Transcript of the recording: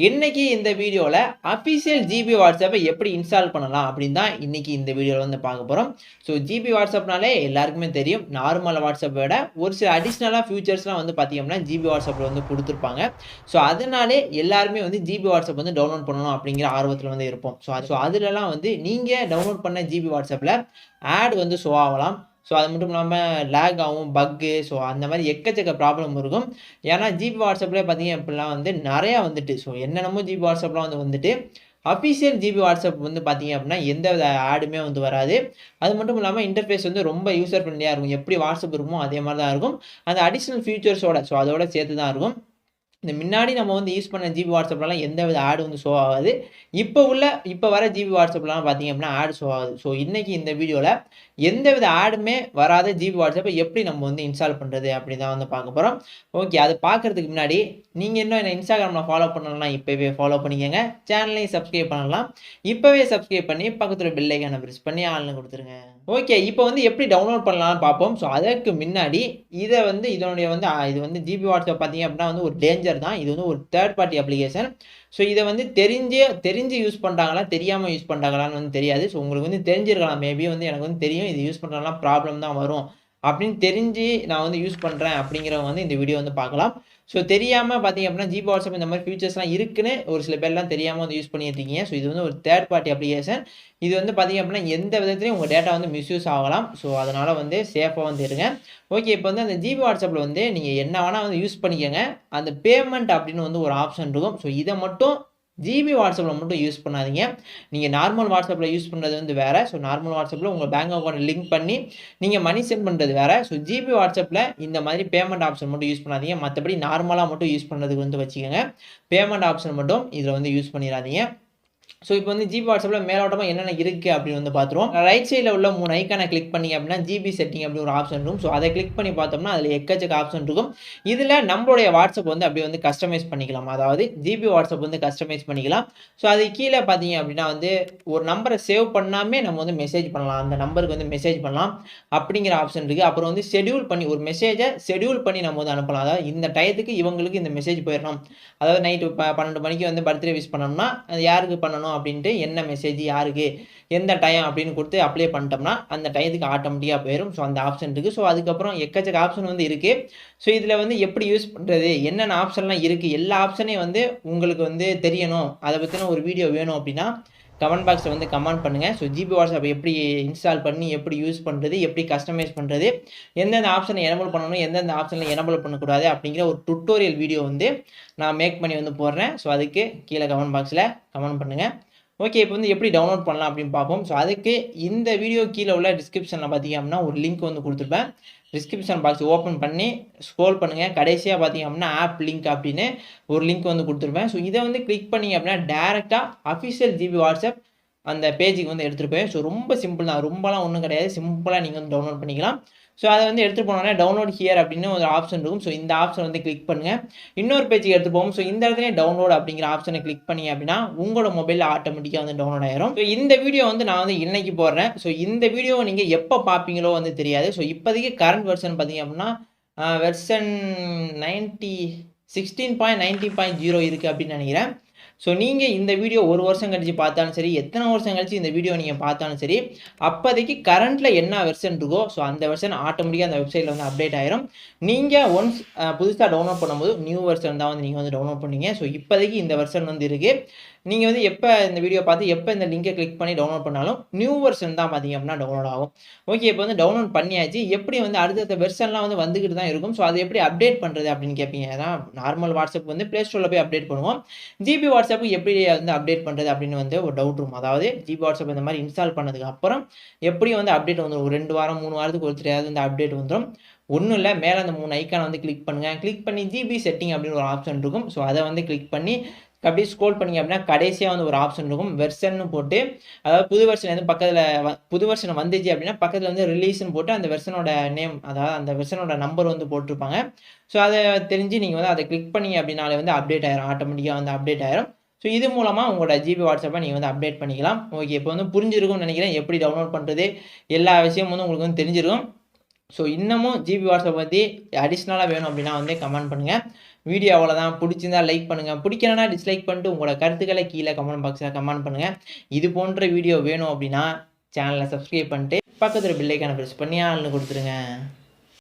இன்னைக்கு இந்த வீடியோவில் அஃபிஷியல் ஜிபி வாட்ஸ்அப்பை எப்படி இன்ஸ்டால் பண்ணலாம் அப்படின்னு தான் இன்னைக்கு இந்த வீடியோவில் வந்து பார்க்க போகிறோம். ஸோ ஜிபி வாட்ஸ்அப்னாலே எல்லாருக்குமே தெரியும். நார்மல் வாட்ஸ்அப்பை விட ஒரு சில அடிஷ்னலாக ஃபியூச்சர்ஸ்லாம் வந்து பார்த்தீங்கன்னா ஜிபி வாட்ஸ்அப்பில் வந்து கொடுத்துருப்பாங்க. ஸோ அதனாலே எல்லாருமே வந்து ஜிபி வாட்ஸ்அப் வந்து டவுன்லோட் பண்ணணும் அப்படிங்கிற ஆர்வத்தில் வந்து இருப்போம். ஸோ அதுலலாம் வந்து நீங்கள் டவுன்லோட் பண்ண ஜிபி வாட்ஸ்அப்பில் ஆட் வந்து ஷோ ஆகலாம். ஸோ அது மட்டும் இல்லாமல் லேக் ஆகும், பக்கு, ஸோ அந்த மாதிரி எக்கச்சக்க ப்ராப்ளம் இருக்கும். ஏன்னா ஜிபி வாட்ஸ்அப்லேயே பார்த்தீங்க அப்படிலாம் வந்து நிறையா வந்துட்டு, ஸோ என்னென்னமோ ஜிபி வாட்ஸ்அப்லாம் வந்துட்டு அஃபிஷியல் ஜிபி வாட்ஸ்அப் வந்து பார்த்தீங்க அப்படின்னா எந்த வித ஆடுமே வந்து வராது. அது மட்டும் இல்லாமல் இன்டர்ஃபேஸ் வந்து ரொம்ப யூசர் ஃப்ரெண்ட்லியாக இருக்கும். எப்படி வாட்ஸ்அப் இருக்குமோ அதே மாதிரி தான் இருக்கும். அந்த அடிஷ்னல் ஃபீச்சர்ஸோட ஸோ அதோட சேர்த்து தான் இருக்கும். இந்த முன்னாடி நம்ம வந்து யூஸ் பண்ண ஜிபி வாட்ஸ்அப்லாம் எந்த வித ஆடு வந்து ஷோ ஆகாது. இப்போ வர ஜிபி வாட்ஸ்அப்லாம் பார்த்தீங்க அப்படின்னா ஆடு ஷோ ஆகுது. ஸோ இன்றைக்கி இந்த வீடியோவில் எந்த வித ஆடுமே வராத ஜிபி வாட்ஸ்அப்பை எப்படி நம்ம வந்து இன்ஸ்டால் பண்ணுறது அப்படி தான் வந்து பார்க்க போகிறோம். ஓகே, அது பார்க்குறதுக்கு முன்னாடி நீங்கள் இன்னும் என்ன இன்ஸ்டாகிராமில் ஃபாலோ பண்ணலாம், இப்போவே ஃபாலோ பண்ணிக்கோங்க. சேனலையும் சப்ஸ்கிரைப் பண்ணலாம். இப்போவே சப்ஸ்கிரைப் பண்ணி பக்கத்தில் பெல் ஐக்கானை ப்ரெஸ் பண்ணி ஆள்னு கொடுத்துருங்க. ஓகே, இப்போ வந்து எப்படி டவுன்லோட் பண்ணலாம்னு பார்ப்போம். ஸோ அதற்கு முன்னாடி இது வந்து ஜிபி வாட்ஸ்அப் பார்த்தீங்க அப்படின்னா வந்து ஒரு டேஞ்சர் தான். இது வந்து ஒரு தேர்ட் பார்ட்டி அப்ளிகேஷன். ஸோ இதை வந்து தெரிஞ்சு யூஸ் பண்ணுறாங்களா தெரியாமல் யூஸ் பண்ணுறாங்களான்னு வந்து தெரியாது. ஸோ உங்களுக்கு வந்து தெரிஞ்சிருக்கலாம். மேபி வந்து எனக்கு வந்து தெரியும் இது யூஸ் பண்ணுறதுலாம் ப்ராப்ளம் தான் வரும் அப்படின்னு தெரிஞ்சு நான் வந்து யூஸ் பண்ணுறேன் அப்படிங்கிறவங்க வந்து இந்த வீடியோ வந்து பார்க்கலாம். ஸோ தெரியாமல் பார்த்தீங்க அப்படின்னா ஜிபி வாட்ஸ்அப் இந்த மாதிரி ஃபியூச்சர்ஸ்லாம் இருக்குன்னு ஒரு சில பேர்லாம் தெரியாமல் வந்து யூஸ் பண்ணிட்டு இருக்கீங்க. ஸோ இது வந்து ஒரு தேர்ட் பார்ட்டி அப்ளிகேஷன். இது வந்து பார்த்தீங்க அப்படின்னா எந்த விதத்துலையும் உங்கள் டேட்டா வந்து மிஸ்யூஸ் ஆகலாம். ஸோ அதனால் வந்து சேஃபாக வந்து இருங்க. ஓகே, இப்போ வந்து அந்த ஜிபி வாட்ஸ்அப்பில் வந்து நீங்கள் என்ன வேணால் வந்து யூஸ் பண்ணிக்கோங்க. அந்த பேமெண்ட் அப்படின்னு வந்து ஒரு ஆப்ஷன் இருக்கும். ஸோ இதை மட்டும் ஜிபி வாட்ஸ்அப்பில் மட்டும் யூஸ் பண்ணாதீங்க. நீங்கள் நார்மல் வாட்ஸ்அப்பில் யூஸ் பண்ணுறது வந்து வேறு. ஸோ நார்மல் வாட்ஸ்அப்பில் உங்கள் பேங்க் அக்கௌண்ட் லிங்க் பண்ணி நீங்கள் மணி சென்ட் பண்ணுறது வேறு. ஸோ ஜிபி வாட்ஸ்அப்பில் இந்த மாதிரி பேமெண்ட் ஆப்ஷன் மட்டும் யூஸ் பண்ணாதீங்க. மற்றபடி நார்மலாக மட்டும் யூஸ் பண்ணுறதுக்கு வந்து வச்சுக்கோங்க. பேமெண்ட் ஆப்ஷன் மட்டும் இதில் வந்து யூஸ் பண்ணிடாதீங்க. ஸோ இப்போ வந்து ஜிபி வாட்ஸ்அப்பில் மேலோட்டமாக என்னென்ன இருக்குது அப்படின்னு வந்து பார்த்துருவோம். ரைட் சைடில் உள்ள 3 ஐக்கானை கிளிக் பண்ணி அப்படின்னா ஜிபி செட்டிங் அப்படின்னு ஒரு ஆப்ஷன் இருக்கும். ஸோ அதை கிளிக் பண்ணி பார்த்தோம்னா அதில் எக்கச்சக்க ஆப்ஷன் இருக்கும். இதில் நம்மளுடைய வாட்ஸ்அப் வந்து அப்படி வந்து கஸ்டமைஸ் பண்ணிக்கலாம். அதாவது ஜிபி வாட்ஸ்அப் வந்து கஸ்டமைஸ் பண்ணிக்கலாம். ஸோ அது கீழே பார்த்தீங்க அப்படின்னா வந்து ஒரு நம்பரை சேவ் பண்ணாமே நம்ம வந்து மெசேஜ் பண்ணலாம். அந்த நம்பருக்கு வந்து மெசேஜ் பண்ணலாம் அப்படிங்கிற ஆப்ஷன் இருக்குது. அப்புறம் வந்து ஒரு மெசேஜை ஷெடியூல் பண்ணி நம்ம வந்து அனுப்பலாம். அதாவது இந்த டயத்துக்கு இவங்களுக்கு இந்த மெசேஜ் போயிடணும். அதாவது நைட்டு 12 மணிக்கு வந்து பர்த்டே விஷ் பண்ணோம்னா அது யாருக்கு பண்ணணும் அப்படின்ட்டு என்ன மெசேஜ் யாருக்கு எந்த டைம் அப்படின்னு கொடுத்து அப்ளை பண்ணிட்டோம்னா அந்த டயத்துக்கு ஆட்டோமேட்டிக்காக போயிடும். ஸோ அந்த ஆப்ஷன் இருக்குது. ஸோ அதுக்கப்புறம் எக்கச்சக்க ஆப்ஷன் வந்து இருக்குது. ஸோ இதில் வந்து எப்படி யூஸ் பண்ணுறது, என்னென்ன ஆப்ஷன்லாம் இருக்குது, எல்லா ஆப்ஷனையும் வந்து உங்களுக்கு வந்து தெரியணும், அதை பற்றின ஒரு வீடியோ வேணும் அப்படின்னா கமெண்ட் பாக்ஸில் வந்து கமெண்ட் பண்ணுங்கள். ஸோ ஜிபி வாட்ஸ்அப் எப்படி இன்ஸ்டால் பண்ணி எப்படி யூஸ் பண்ணுறது, எப்படி கஸ்டமைஸ் பண்ணுறது, எந்தெந்த ஆப்ஷனை எனபிள் பண்ணணும், எந்தெந்த ஆப்ஷனில் எனபிள் பண்ணக்கூடாது அப்படிங்கிற ஒரு டுட்டோரியல் வீடியோ வந்து நான் மேக் பண்ணி வந்து போடுறேன். ஸோ அதுக்கு கீழே கமெண்ட் பாக்ஸில் கமெண்ட் பண்ணுங்கள். ஓகே, இப்போ வந்து எப்படி டவுன்லோட் பண்ணலாம் அப்படின்னு பார்ப்போம். ஸோ அதுக்கு இந்த வீடியோ கீழே உள்ள டிஸ்கிரிப்ஷனில் பார்த்தீங்க அப்படின்னா ஒரு லிங்க் வந்து கொடுத்துருப்பேன். டிஸ்கிரிப்ஷன் பாக்ஸ் ஓப்பன் பண்ணி ஸ்க்ரோல் பண்ணுங்கள். கடைசியாக பார்த்தீங்க அப்படின்னா ஆப் லிங்க் அப்படின்னு ஒரு லிங்க் வந்து கொடுத்துருப்பேன். ஸோ இதை வந்து கிளிக் பண்ணிங்க அப்படின்னா டேரெக்டாக அஃபிஷியல் ஜிபி வாட்ஸ்அப் அந்த பேஜுக்கு வந்து எடுத்துகிட்டு போய், ஸோ ரொம்ப சிம்பிள் தான், ரொம்பலாம் ஒன்றும் கிடையாது, சிம்பிளாக நீங்கள் வந்து டவுன்லோட் பண்ணிக்கலாம். ஸோ அதை வந்து எடுத்துகிட்டு போனோன்னா டவுன்லோட் ஹியர் அப்படின்னு ஒரு ஆப்ஷன் இருக்கும். ஸோ இந்த ஆப்ஷன் வந்து கிளிக் பண்ணுங்கள். இன்னொரு பேஜுக்கு எடுத்து போகும். ஸோ இந்த இடத்துல டவுன்லோட் அப்படிங்கிற ஆப்ஷனை கிளிக் பண்ணி அப்படின்னா உங்களோட மொபைலில் ஆட்டோமேட்டிக்காக வந்து டவுன்லோட் ஆயிரும். ஸோ இந்த வீடியோ வந்து நான் வந்து இன்னைக்கு போடுறேன். ஸோ இந்த வீடியோவை நீங்கள் எப்போ பார்ப்பீங்களோ வந்து தெரியாது. ஸோ இப்போதைக்கு கரண்ட் வெர்ஷன் பார்த்தீங்க அப்படின்னா வெர்ஷன் 16.90.0 இருக்குது அப்படின்னு நினைக்கிறேன். ஸோ நீங்கள் இந்த வீடியோ ஒரு வருஷம் கழிச்சு பார்த்தாலும் சரி, எத்தனை வருஷம் கழிச்சு இந்த வீடியோ நீங்கள் பார்த்தாலும் சரி, அப்போதைக்கு கரண்ட்டில் என்ன வெர்ஷன் இருக்கோ ஸோ அந்த வெர்ஷன் ஆட்டோமேட்டிக்காக அந்த வெப்சைட்டில் வந்து அப்டேட் ஆயிரும். நீங்கள் ஒன்ஸ் புதுசாக டவுன்லோட் பண்ணும்போது நியூ வெர்ஷன் தான் வந்து நீங்கள் வந்து டவுன்லோட் பண்ணீங்க. ஸோ இப்போதைக்கு இந்த வெர்ஷன் வந்து இருக்குது. நீங்கள் வந்து எப்போ இந்த வீடியோ பார்த்து எப்போ இந்த லிங்கை கிளிக் பண்ணி டவுன்லோட் பண்ணாலும் நியூ வெர்ஷன் தான் பார்த்தீங்க அப்படின்னா டவுன்லோட் ஆகும். ஓகே, இப்போ வந்து டவுன்லோட் பண்ணியாச்சு. எப்படி வந்து அடுத்த வெர்ஷன்லாம் வந்து வந்துக்கிட்டு தான் இருக்கும். ஸோ அதை எப்படி அப்டேட் பண்ணுறது அப்படின்னு கேட்பீங்க. ஏன்னா நார்மல் வாட்ஸ்அப் வந்து ப்ளே ஸ்டோரில் போய் அப்டேட் பண்ணுவோம். ஜிபி வாட்ஸ்அப்புக்கு எப்படி வந்து அப்டேட் பண்ணுறது அப்படின்னு வந்து ஒரு டவுட் இருக்கும். அதாவது ஜிபி வாட்ஸ்அப் இந்த மாதிரி இன்ஸ்டால் பண்ணதுக்கு அப்புறம் எப்படி வந்து அப்டேட் வந்துடும், ஒரு 2 வாரம் 3 வாரத்துக்கு ஒருத்தரையாவது இந்த அப்டேட் வந்துடும். ஒன்றும் இல்லை, மேலே அந்த 3 ஐக்கானை வந்து கிளிக் பண்ணுங்கள். கிளிக் பண்ணி ஜிபி செட்டிங் அப்படின்னு ஒரு ஆப்ஷன் இருக்கும். ஸோ அதை வந்து கிளிக் பண்ணி அப்படியே ஸ்க்ரோல் பண்ணிங்க அப்படின்னா கடைசியாக வந்து ஒரு ஆப்ஷன் இருக்கும், வெர்ஷன் போட்டு. அதாவது புது வெர்ஷன் வந்து பக்கத்தில் புது வெர்ஷன் வந்துச்சு அப்படின்னா பக்கத்தில் வந்து ரிலீஸ்னு போட்டு அந்த வெர்ஷனோட நேம், அதாவது அந்த வெர்ஷனோட நம்பர் வந்து போட்டிருப்பாங்க. ஸோ அதை தெரிஞ்சு நீங்கள் வந்து அதை கிளிக் பண்ணிங்க அப்படின்னாலே வந்து அப்டேட் ஆயிரும், ஆட்டோமேட்டிக்காக வந்து அப்டேட் ஆயிரும். ஸோ இது மூலமாக உங்களோட ஜிபி வாட்ஸ்அப்பை நீங்கள் வந்து அப்டேட் பண்ணிக்கலாம். ஓகே, இப்போ வந்து புரிஞ்சிருக்கும்னு நினைக்கிறேன். எப்படி டவுன்லோட் பண்ணுறது எல்லா விஷயமும் வந்து உங்களுக்கு வந்து தெரிஞ்சிருக்கும். ஸோ இன்னமும் ஜிபி வாட்ஸ்அப் பற்றி அடிஷ்னலாக வேணும் அப்படின்னா வந்து கமெண்ட் பண்ணுங்கள். வீடியோ அவ்வளோதான். பிடிச்சிருந்தா லைக் பண்ணுங்கள், பிடிக்கலனா டிஸ்லைக் பண்ணிட்டு உங்களோட கருத்துக்களை கீழே கமெண்ட் பாக்ஸில் கமெண்ட் பண்ணுங்கள். இது போன்ற வீடியோ வேணும் அப்படின்னா சேனலை சப்ஸ்கிரைப் பண்ணிட்டு பக்கத்தில் பெல் ஐக்கானை ப்ரெஸ் பண்ணி ஆள்னு கொடுத்துருங்க.